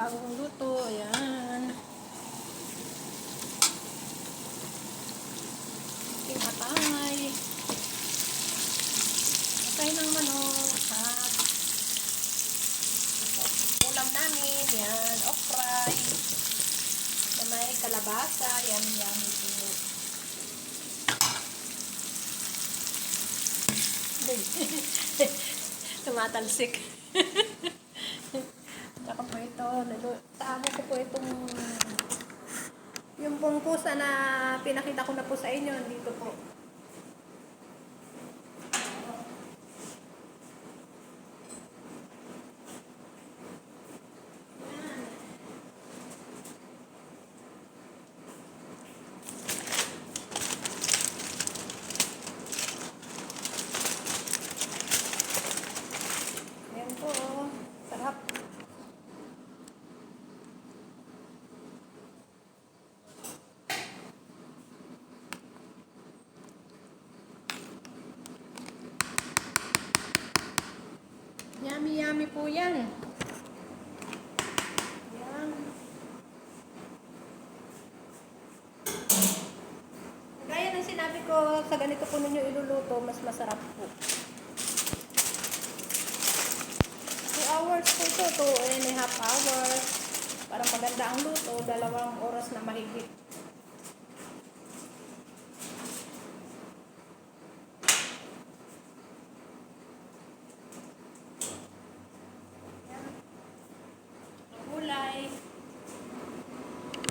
bagong luto. Ayan. Ating atay. Atay ng manok. At ito, ulam namin. Yan, okra. Na may kalabasa. Yan, yan. Tumatalsik. Tsaka po ito, tama ko po itong yung pungkusa na pinakita ko na po sa inyo, dito po. Ayan po, sarap. Yummy, yummy po yan. Yan. Gaya ng sinabi ko, sa ganito po ninyo iluluto, mas masarap po. 2 hours po ito, 2.5 hours. Para maganda ang luto, 2 oras na mahigit.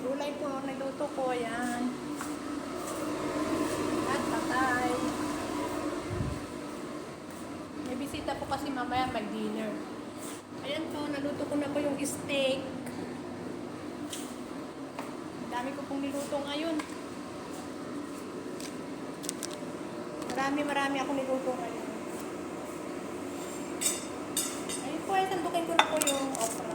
Gulay po, nagluto ko yan. At patay. May bisita po kasi mamaya mag-dinner. Ayan po, naluto ko na po yung steak. Dami ko pong niluto ngayon. Marami akong niluto ngayon. Ayun po, ay sandukin ko na po yung okra.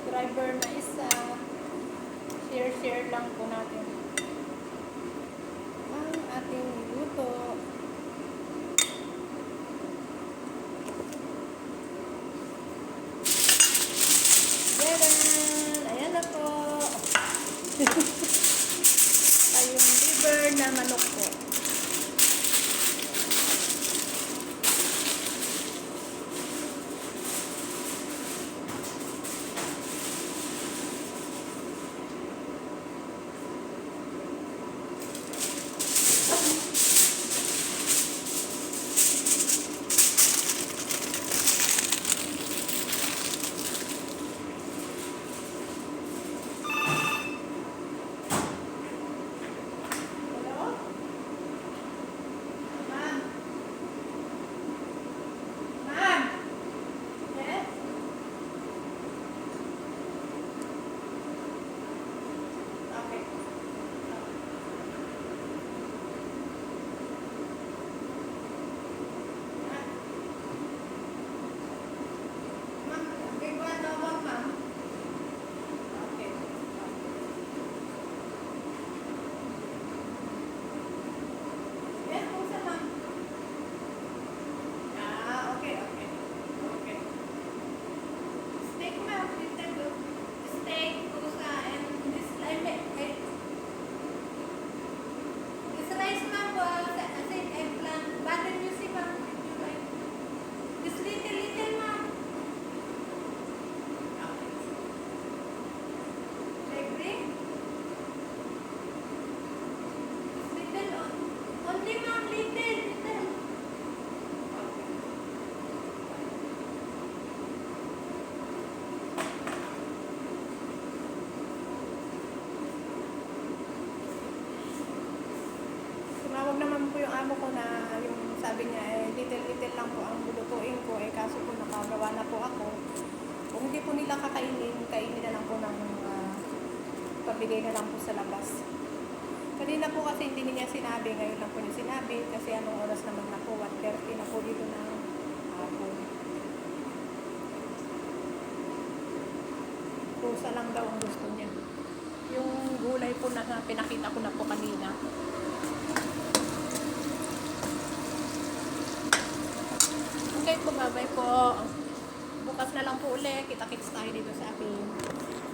Driver na isa. Share lang po natin ang ating niluto. Ayan na po. Ay, yung liver na manok po. kaso po nakagawa na po ako. Kung hindi po nila kakainin, kainin na lang po ng pabigay na lang po sa labas. Kanina po kasi hindi niya sinabi, ngayon lang po niya sinabi kasi anong oras naman na po, 1:30 na po dito ng hapon. Pusa lang daw ang gusto niya. Yung gulay po na pinakita ko na po kanina. Okay po, bye-bye po. Bukas na lang po ulit. Kita-kits tayo dito sa aking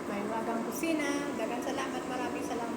may wagang kusina. Dagang salamat. Maraming salamat.